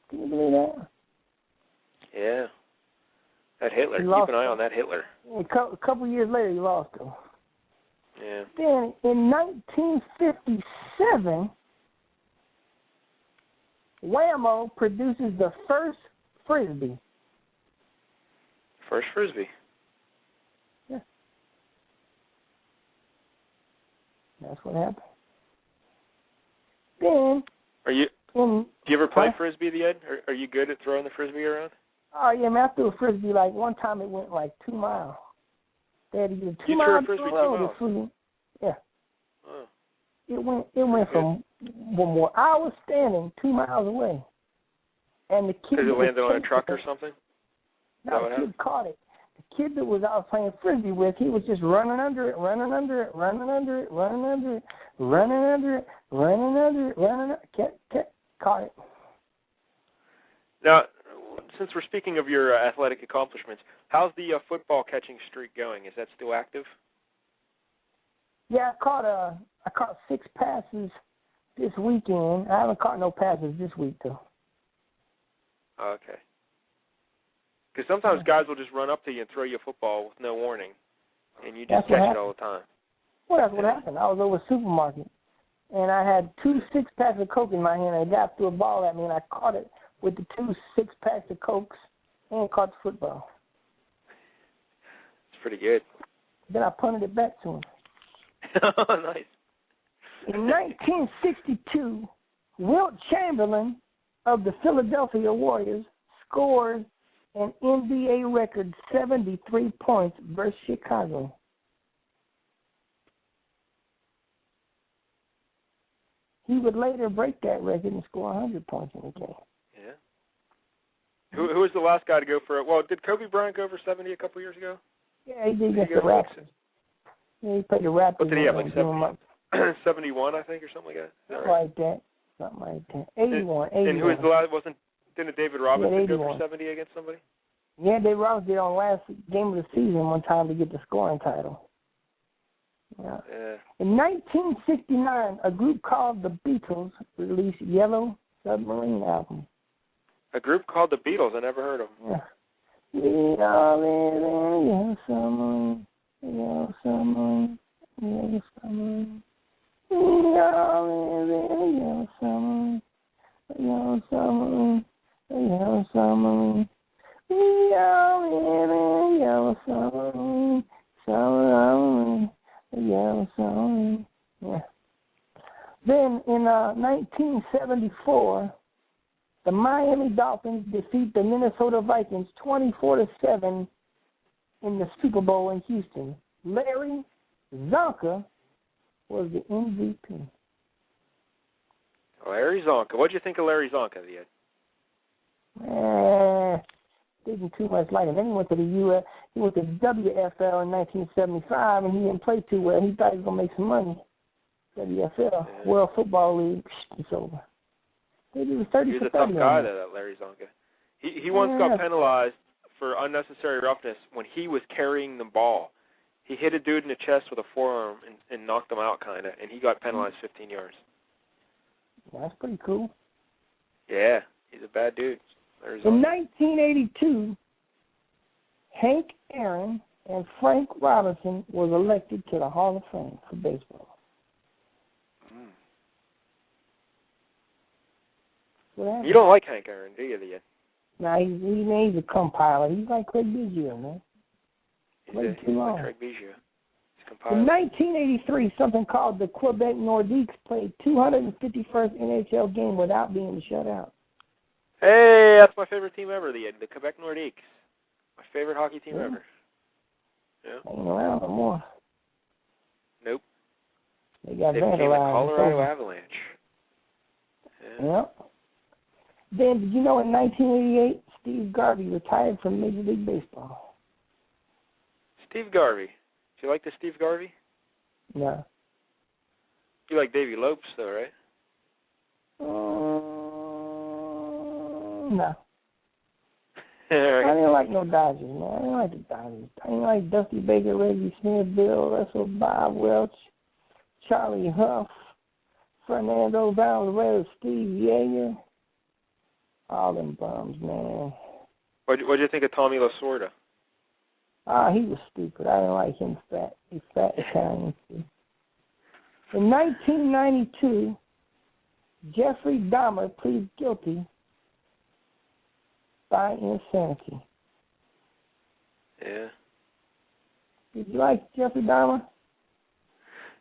Can you believe that? Yeah. That Hitler. He Keep lost an eye him. on that Hitler. A couple years later, he lost him. Yeah. Then, in 1957, Whammo produces the first Frisbee. First Frisbee. Yeah. That's what happened. Then, Do you ever play Frisbee, Ed? Are you good at throwing the Frisbee around? Oh, yeah, man, I threw a Frisbee, like, one time it went, like, 2 miles. They had to get 2 You miles threw a to Frisbee the 2 road. miles? Yeah. Oh. It went from where I was standing 2 miles away. And the kid Because it landed on a truck or something? No, the kid caught it. The kid that I was playing Frisbee with, he was just running under it. Caught it. Now, since we're speaking of your athletic accomplishments, how's the football catching streak going? Is that still active? Yeah, I caught 6 passes this weekend. I haven't caught no passes this week, though. Okay. Because sometimes guys will just run up to you and throw you a football with no warning, and you just catch it all the time. Well, that's what happened. I was over at the supermarket, and I had 2 6-packs of Coke in my hand, and a guy threw a ball at me, and I caught it with the 2 6-packs of Cokes and caught the football. It's pretty good. Then I punted it back to him. Oh, nice. In 1962, Wilt Chamberlain of the Philadelphia Warriors scores an NBA record 73 points versus Chicago. He would later break that record and score 100 points in a game. Yeah. Who was the last guy to go for it? Well, did Kobe Bryant go for 70 a couple years ago? Yeah, he did against the Raptors. Yeah, he played the Raptors. What did he have, like 71, I think, or something like that? Something like that. 81. And who was the last? Didn't David Robinson go for 70 against somebody? Yeah, David Robinson did on the last game of the season one time to get the scoring title. Yeah. In 1969, a group called the Beatles released Yellow Submarine album. A group called the Beatles. I never heard of them. Yeah. We all live in a yellow submarine, a yellow submarine, a yellow submarine. We all live in a yellow submarine, a yellow submarine, a yellow submarine. We all live in a yellow submarine, submarine, a yellow submarine. Yeah. Then in 1974, the Miami Dolphins defeat the Minnesota Vikings 24-7 in the Super Bowl in Houston. Larry Zonka was the MVP. Larry Zonka. What'd you think of Larry Zonka, Ed? Didn't too much like him. Then he went to the he went to the WFL in 1975, and he didn't play too well. He thought he was gonna make some money. WFL, World Football League, it's over. They do 30 He was for a tough 30 guy, that Larry Zonka. He once got penalized for unnecessary roughness when he was carrying the ball. He hit a dude in the chest with a forearm and knocked him out, kind of, and he got penalized 15 yards. That's pretty cool. Yeah, he's a bad dude. Larry Zonka. In 1982, Hank Aaron and Frank Robinson was elected to the Hall of Fame for baseball. You don't like Hank Aaron, do you, Ed? No, he's a compiler. He's like Craig Biggio, man. He's like Craig Biggio. He's compiler. In 1983, something called the Quebec Nordiques played 251st NHL game without being shut out. Hey, that's my favorite team ever, the Quebec Nordiques. My favorite hockey team ever. Yeah. Ain't around no more. Nope. They got became the Colorado Avalanche. Yeah. Yep. Then, did you know in 1988, Steve Garvey retired from Major League Baseball? Steve Garvey. Do you like the Steve Garvey? No. You like Davey Lopes, though, right? No. I didn't like no Dodgers, man. I didn't like the Dodgers. I didn't like Dusty Baker, Reggie Smith, Bill Russell, Bob Welch, Charlie Huff, Fernando Valenzuela, Steve Yeager. All them bums, man. What'd you think of Tommy Lasorda? He was stupid. I didn't like him fat. He's fat Italian. In 1992, Jeffrey Dahmer pleaded guilty by insanity. Yeah. Did you like Jeffrey Dahmer?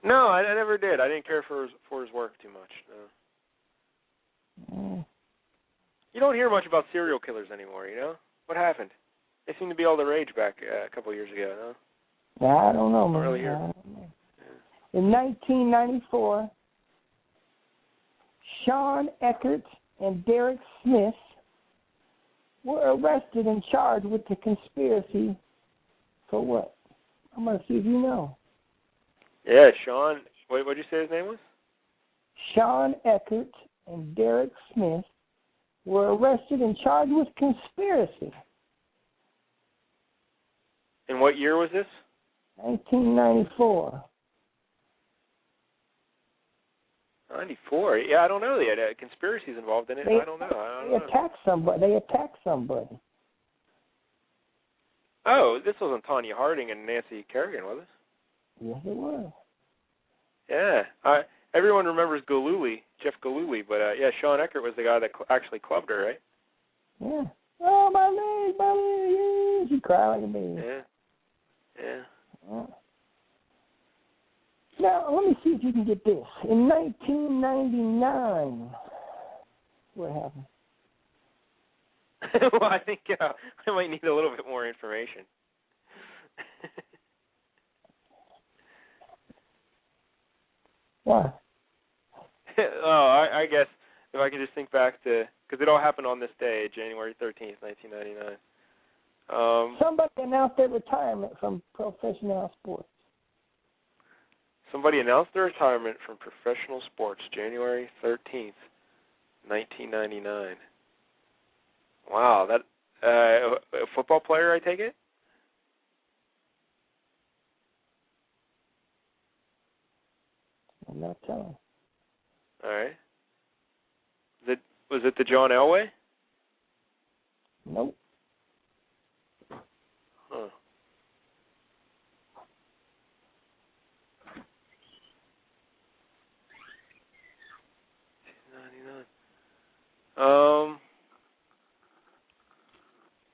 No, I never did. I didn't care for his work too much. No. You don't hear much about serial killers anymore, you know? What happened? They seem to be all the rage back a couple of years ago, no? Yeah, I don't know, man. Really hear. In 1994, Sean Eckert and Derek Smith were arrested and charged with the conspiracy for what? I'm going to see if you know. Yeah, Sean. What did you say his name was? Sean Eckert and Derek Smith were arrested and charged with conspiracy. And what year was this? 1994. 94? Yeah, I don't know. They had conspiracies involved in it. I don't know. They attacked somebody. Oh, this wasn't Tanya Harding and Nancy Kerrigan, was it? Yes, it was. Yeah. Everyone remembers Jeff Gillooly, but yeah, Sean Eckert was the guy that actually clubbed her, right? Yeah. Oh, my leg. Yeah. She cried like a baby. Yeah. Now, let me see if you can get this. In 1999, what happened? Well, I think I might need a little bit more information. Why? I guess if I could just think back to, because it all happened on this day, January 13th, 1999. Somebody announced their retirement from professional sports. Somebody announced their retirement from professional sports, January 13th, 1999. Wow, that a football player, I take it? I'm not telling. All right. Was it the John Elway? Nope. Huh.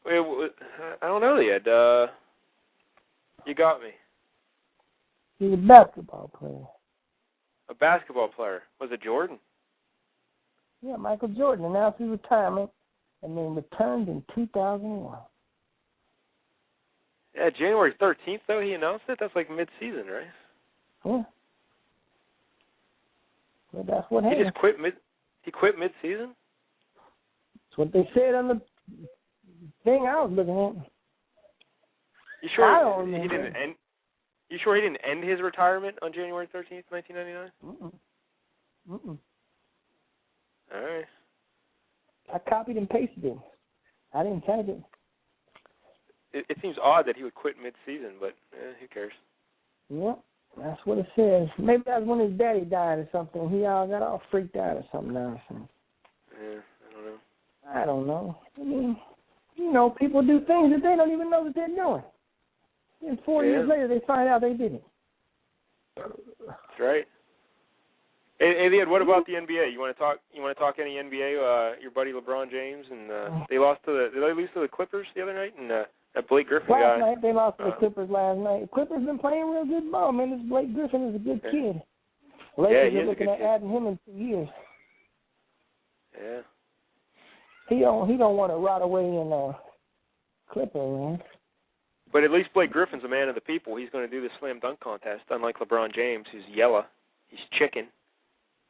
Wait, I don't know yet. You got me. He's a basketball player. A basketball player. Was it Jordan? Yeah, Michael Jordan announced his retirement and then returned in 2001. Yeah, January 13th, though, he announced it? That's like mid-season, right? Yeah. Well, that's what happened. He quit mid-season? That's what they said on the thing I was looking at. You sure I don't remember. You sure he didn't end his retirement on January 13th, 1999? Mm-mm. All right. I copied and pasted it. I didn't type it. It seems odd that he would quit mid-season, but who cares? Yeah, that's what it says. Maybe that's when his daddy died or something. He all got all freaked out or something now. Yeah, I don't know. I don't know. I mean, you know, people do things that they don't even know that they're doing. And 4 years later, they find out they did it. That's right. Hey, Ed, what about the NBA? You want to talk? You want to talk any NBA? Your buddy LeBron James, and they lost to the. Did they lose to the Clippers the other night? And that Blake Griffin guy. Last night they lost to the Clippers. Last night, the Clippers been playing real good ball, man. This Blake Griffin is a good kid. Lakers are looking at adding him in 2 years. Yeah. He don't want to rot away in Clipper, man. But at least Blake Griffin's a man of the people. He's going to do the slam dunk contest, unlike LeBron James, who's yellow. He's chicken,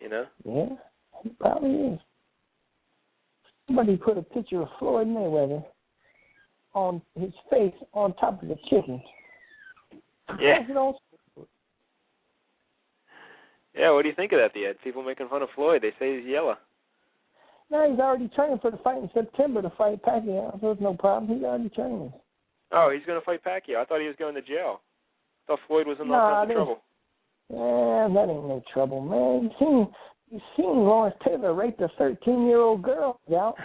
you know? Yeah, he probably is. Somebody put a picture of Floyd Mayweather on his face on top of the chicken. Yeah. Yeah, what do you think of that, Ed? People making fun of Floyd. They say he's yellow. No, he's already training for the fight in September to fight Pacquiao, so it's no problem. He's already training. Oh, he's going to fight Pacquiao. I thought he was going to jail. I thought Floyd was in all kinds of trouble. Yeah, that ain't no trouble, man. You seen Lawrence Taylor rape a 13-year-old girl out.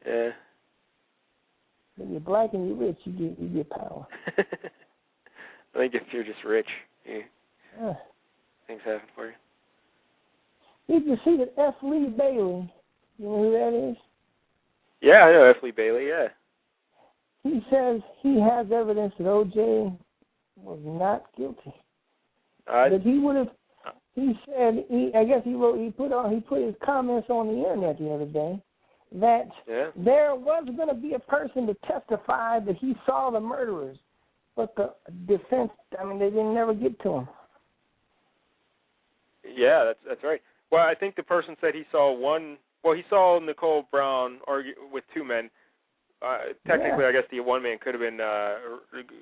Yeah. When you're black and you're rich, you get power. I think if you're just rich, things happen for you. Did you see that F. Lee Bailey? You know who that is? Yeah, I know F. Lee Bailey, yeah. He says he has evidence that O.J. was not guilty. That he would have. He said I guess he put his comments on the internet the other day that there was going to be a person to testify that he saw the murderers, but the defense, they didn't never get to him. Yeah, that's right. Well, I think the person said he saw one. Well, he saw Nicole Brown argue with two men. Technically, I guess the one man could have been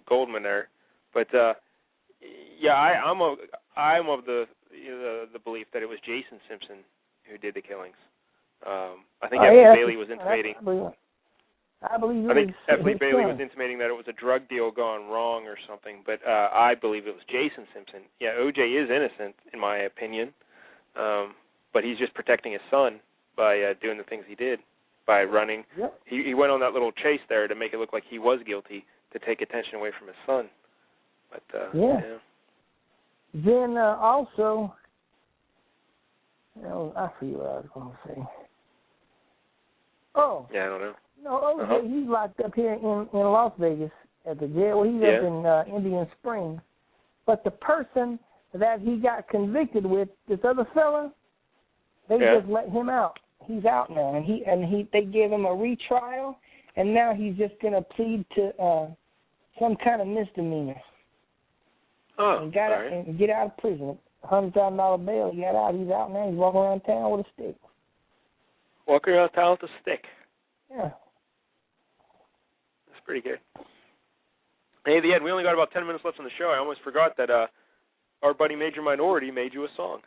Goldman there, but I'm of the belief that it was Jason Simpson who did the killings. I think F. Lee Bailey was intimating. I think F. Lee Bailey was intimating that it was a drug deal gone wrong or something, but I believe it was Jason Simpson. Yeah, O.J. is innocent in my opinion, but he's just protecting his son by doing the things he did. By running. Yep. He went on that little chase there to make it look like he was guilty, to take attention away from his son. But, Then also, I forget what I was going to say. Oh. Yeah, I don't know. No, OJ, he's locked up here in Las Vegas at the jail. Well, he's up in Indian Springs. But the person that he got convicted with, this other fella, they just let him out. He's out now, and they gave him a retrial, and now he's just going to plead to some kind of misdemeanor. Oh, and get out of prison. $100,000 bail. He got out. He's out now. He's walking around town with a stick. Walking around town with a stick. Yeah. That's pretty good. Hey, Ed, we only got about 10 minutes left on the show. I almost forgot that our buddy Major Minority made you a song.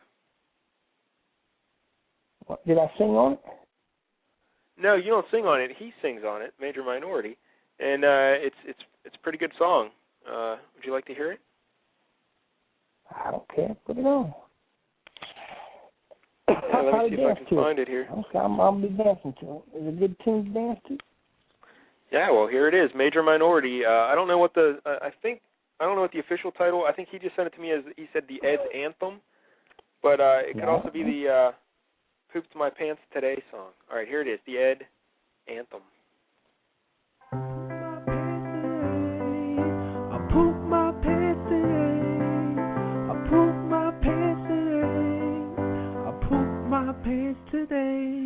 What, did I sing on it? No, you don't sing on it. He sings on it, Major Minority, and it's a pretty good song. Would you like to hear it? I don't care. Put it on. Yeah, let me see if I can find it here. Okay, I'll be dancing to it. Is it a good tune to dance to? Yeah, well, here it is, Major Minority. I don't know what the, I don't know what the official title, I think he just sent it to me as, he said the Ed Anthem, but it could also be the Pooped My Pants Today song. All right, here it is, the Ed Anthem. I pooped my pants today. I pooped my pants today. I pooped my pants today.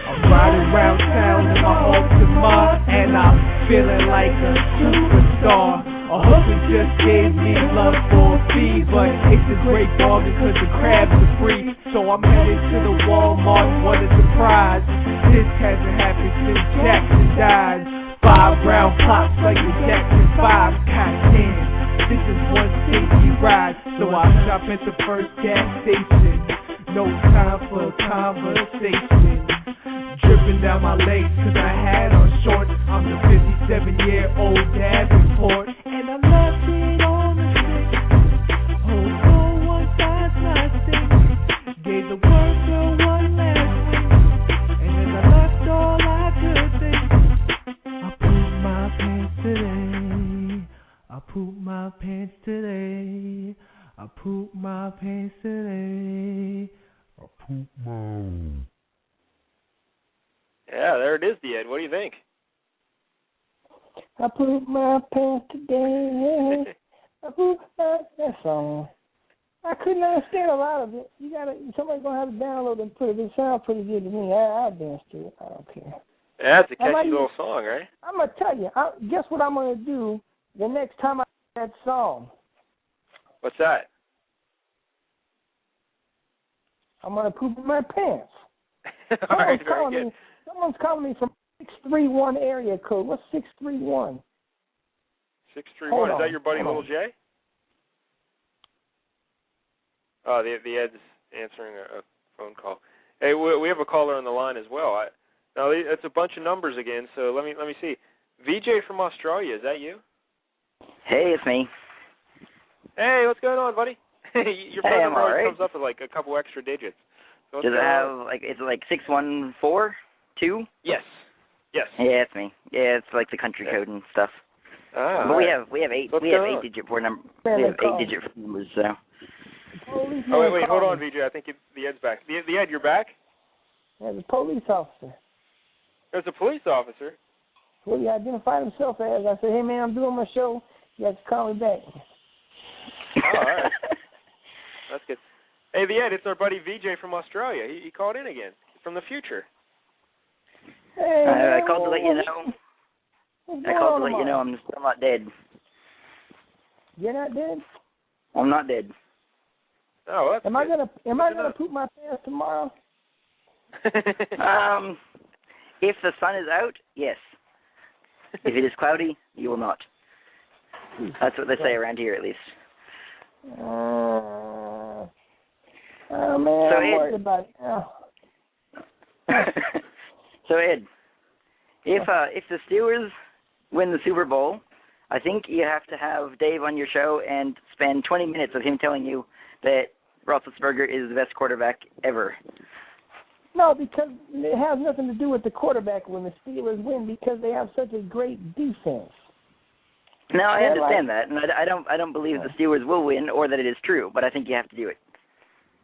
I'm riding around town in my Altima, and I'm feeling like a superstar. A hooker just gave me love for a fee, but it's a great bar because the crabs are free. So I'm headed to the Walmart, what a surprise. This hasn't happened since Jackson died. 5 round pops like the Jackson 5. Goddamn, this is one safety ride. So I stop at the first gas station. No time for conversation. Dripping down my legs cause I had on shorts. I'm the 57-year-old Davenport, and I left it on the stick. Oh, no one size my stick. Gave the word girl one last week, and then I left all I could think. I pooped my pants today. I pooped my pants today. I pooped my pants today. I pooped my... Yeah, there it is, the Ed. What do you think? I pooped my pants today. I pooped that song. I couldn't understand a lot of it. Somebody's gonna have to download and put it. It sounds pretty good to me. I'll dance to it. I don't care. Yeah, it's a catchy little song, right? I'm gonna tell you. Guess what I'm gonna do the next time I hear that song? What's that? I'm gonna poop in my pants. All right, very good. Someone's calling me from 631 area code. What's 631? 631. Is that your buddy Little J? Oh, the Ed's answering a phone call. Hey, we have a caller on the line as well. Now it's a bunch of numbers again. So let me see. VJ from Australia, is that you? Hey, it's me. Hey, what's going on, buddy? Your phone number always comes up with like a couple extra digits. So does it have is it like 6142? Yes. Yes. Yeah, it's me. Yeah, it's like the country code and stuff. Ah. But we have 8-digit phone numbers. We have 8-digit phone numbers. So. Oh wait, hold on, VJ. I think the Ed's back. The Ed, you're back? There's a police officer. There's a police officer. Well, he identified himself as. I said, hey man, I'm doing my show. You have to call me back. Oh, all right. That's good. Hey, the Ed, it's our buddy VJ from Australia. He called in again from the future. Hey, I called to let you know. I'm still not dead. You're not dead? I'm not dead. Oh, that's Am I gonna poop my pants tomorrow? If the sun is out, yes. If it is cloudy, you will not. That's what they say around here, at least. Oh man, so I'm worried about it now. So Ed, if the Steelers win the Super Bowl, I think you have to have Dave on your show and spend 20 minutes of him telling you that Roethlisberger is the best quarterback ever. No, because it has nothing to do with the quarterback when the Steelers win, because they have such a great defense. No, I understand that, and I don't believe the Steelers will win or that it is true, but I think you have to do it.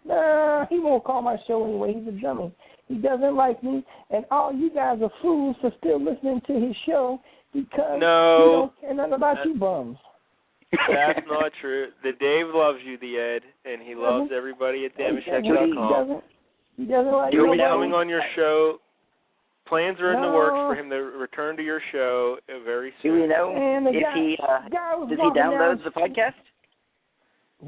Nah, he won't call my show anyway. He's a dummy. He doesn't like me, and all you guys are fools for still listening to his show because he don't care nothing about you bums. That's not true. The Dave loves you, the Ed, and he loves everybody at damagechecks.com. He doesn't like you. He'll be coming on your show. Plans are in the works for him to return to your show very soon. Do we know if he downloads the podcast?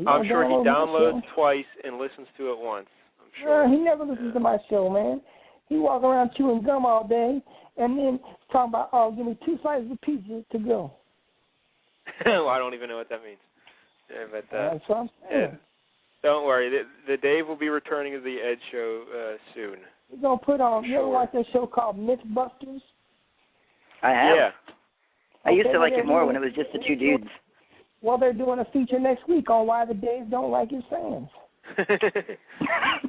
I'm sure he downloads twice and listens to it once. I'm sure. He never listens to my show, man. He walk around chewing gum all day and then talking about, give me 2 slices of pizza to go. Well, I don't even know what that means. Yeah, but, that's what I'm saying. Don't worry. The Dave will be returning to the Ed Show soon. He's going to put on, you ever watch that show called Mythbusters? I have. Yeah. I used to like it more when it was just the two dudes. Well, they're doing a feature next week on why the Daves don't like his fans.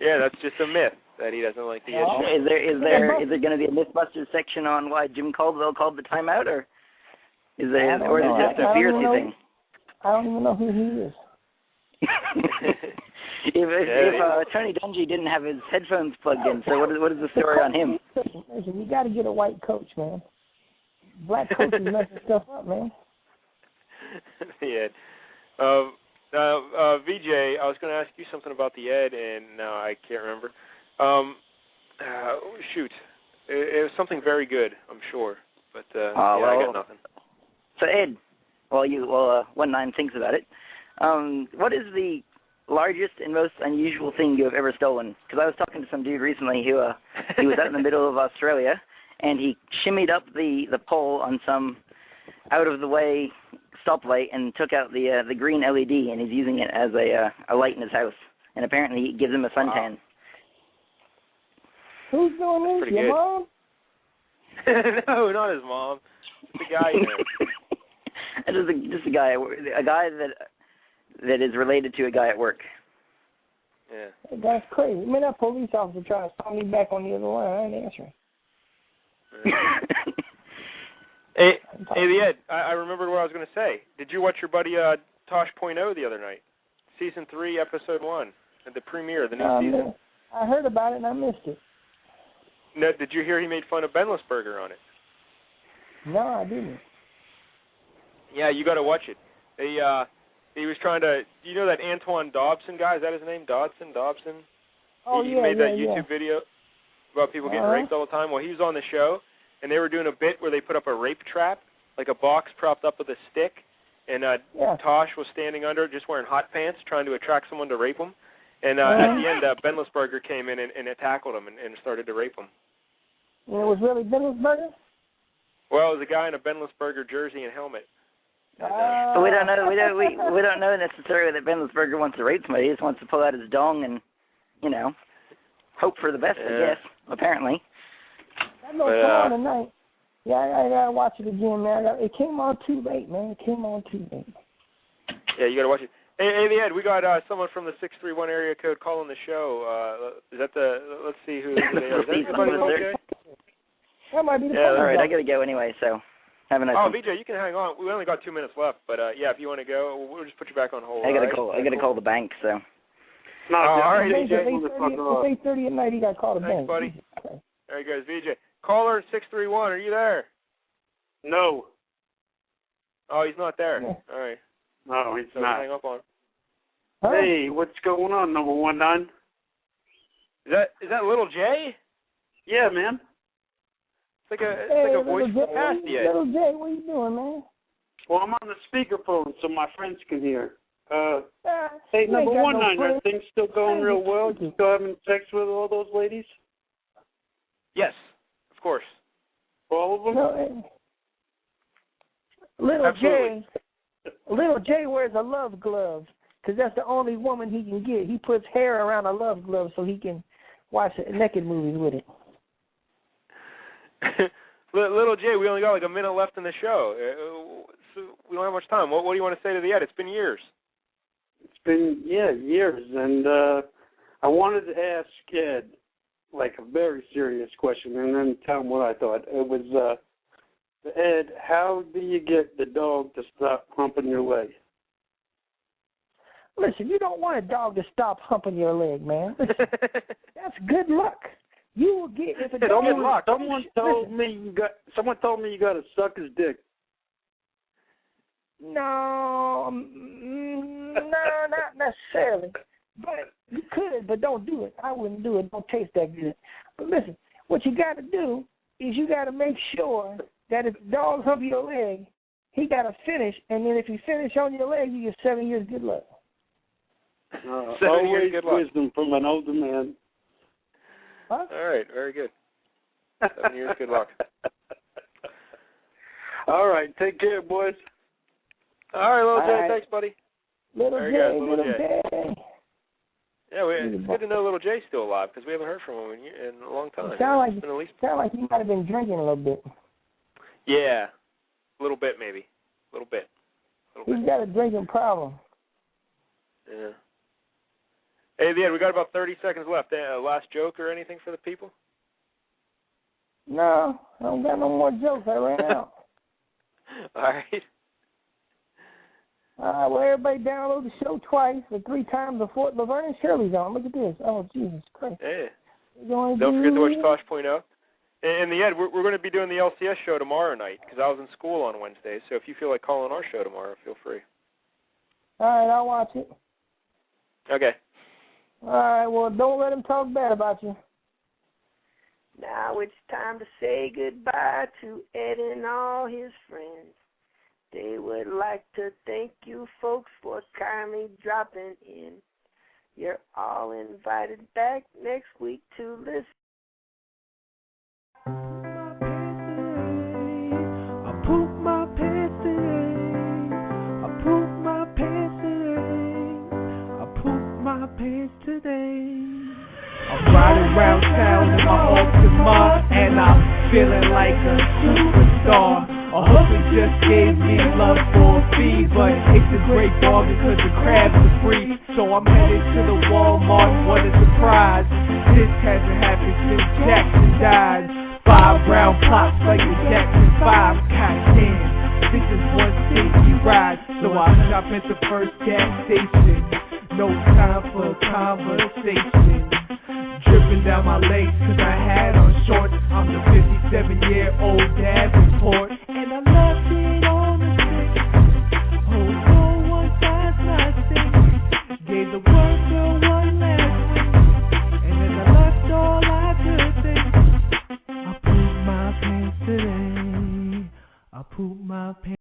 Yeah, that's just a myth that he doesn't like the issue. Is there going to be a MythBusters section on why Jim Caldwell called the timeout, or is it just a Fiercey thing? I don't even know who he is. if Tony Dungy didn't have his headphones plugged in, so what is the story on him? Listen, you got to get a white coach, man. Black coaches messing stuff up, man. Yeah. VJ, I was going to ask you something about the Ed, and now I can't remember. Shoot. It was something very good, I'm sure. But, I got nothing. So, Ed, while 1-9 thinks about it, what is the largest and most unusual thing you have ever stolen? Because I was talking to some dude recently who he was out in the middle of Australia, and he shimmied up the pole on some out-of-the-way stoplight and took out the green LED, and he's using it as a light in his house. And apparently it gives him a suntan. Wow. Who's doing this? Your mom? No, not his mom. Just the guy there. just a guy that is related to a guy at work. Yeah. That's crazy. Man, that police officer trying to call me back on the other line. I ain't answering. Hey, the Ed, I remembered what I was going to say. Did you watch your buddy Tosh.0 the other night? Season 3, Episode 1, at the premiere of the new season. I heard about it and I missed it. No, did you hear he made fun of Ben Lisberger on it? No, I didn't. Yeah, you got to watch it. He was trying to, you know that Antoine Dobson guy? Is that his name? Dobson? Oh, he made that YouTube video about people getting raped all the time. Well, he was on the show, and they were doing a bit where they put up a rape trap, like a box propped up with a stick, and Tosh was standing under it just wearing hot pants trying to attract someone to rape him. And at the end, Ben Lisberger came in and tackled him and started to rape him. And it was really Ben Lisberger? Well, it was a guy in a Ben Lisberger jersey and helmet. But we don't know. We don't know necessarily that Ben Lisberger wants to rape somebody. He just wants to pull out his dong and, hope for the best. I guess. Apparently. I know it's on tonight. Yeah, I gotta watch it again, man. It came on too late, man. It came on too late. Yeah, you gotta watch it. Hey, the Ed, we got someone from the 631 area code calling the show. Is that let's see who they are. Is that anybody okay? That might be the all right, I gotta go anyway, so have a nice one. VJ, you can hang on. We only got 2 minutes left, but if you want to go, we'll just put you back on hold. I gotta call the bank, so. No, all right, VJ. It's 8:30 at night. He got called a bank. Thanks, buddy. There he goes, VJ. Caller 631, are you there? No. Oh, he's not there. Yeah. All right. No, he's not. Hang up on him. Huh? Hey, what's going on, number 19? Is that Little J? Yeah, man. It's like a voice from the past, Ed. Little J, what you doing, man? Well, I'm on the speakerphone so my friends can hear. you Hey, ain't number got 19, no are things still going real well? You still having sex with all those ladies? Yes, of course. All of them? No, Little J wears a love glove because that's the only woman he can get. He puts hair around a love glove so he can watch naked movies with it. Little J, we only got like a minute left in the show. So we don't have much time. What do you want to say to the Ed? It's been years. It's been, years. And I wanted to ask Ed, like a very serious question, and then tell him what I thought. It was, Ed, how do you get the dog to stop humping your leg? Listen, you don't want a dog to stop humping your leg, man. Listen, that's good luck. You will get if a dog. Someone told me you got to suck his dick. No, not necessarily. But you could, but don't do it. I wouldn't do it. Don't taste that good. But listen, what you got to do is you got to make sure that if the dog hump your leg, he got to finish, and then if he finish on your leg, you get 7 years good luck. 7 years good luck. Wisdom from an older man. Huh? All right, very good. 7 years good luck. All right, take care, boys. All right, Little J, right. thanks, buddy. Little J. Yeah, it's good to know Little J's still alive because we haven't heard from him in a long time. Sound like he might have been drinking a little bit. Yeah, a little bit maybe. A little bit. He's got a drinking problem. Yeah. Hey, Ed, we got about 30 seconds left. Last joke or anything for the people? No, I don't got no more jokes. I ran out. All right. Well, everybody download the show twice or 3 times before Laverne and Shirley's on. Look at this. Oh, Jesus Christ. Hey. Don't forget to watch Tosh.0. And the Ed, we're going to be doing the LCS show tomorrow night because I was in school on Wednesday. So if you feel like calling our show tomorrow, feel free. All right, I'll watch it. Okay. All right, well, don't let them talk bad about you. Now it's time to say goodbye to Ed and all his friends. They would like to thank you folks for kindly dropping in. You're all invited back next week to listen. I poop my pants today. I poop my pants today. I poop my pants today. I'm riding around town in my Altima, and I'm feeling like a superstar. A hooker just gave me love for a fee, but it's a great bargain because the crabs are free. So I'm headed to the Walmart, what a surprise. This hasn't happened since Jackson died. 5 round pops like the Jackson 5. God damn, this is one safety ride. So I stop at the first gas station. No time for conversation. Dripping down my legs cause I had on shorts. I'm the 57-year-old Davenport.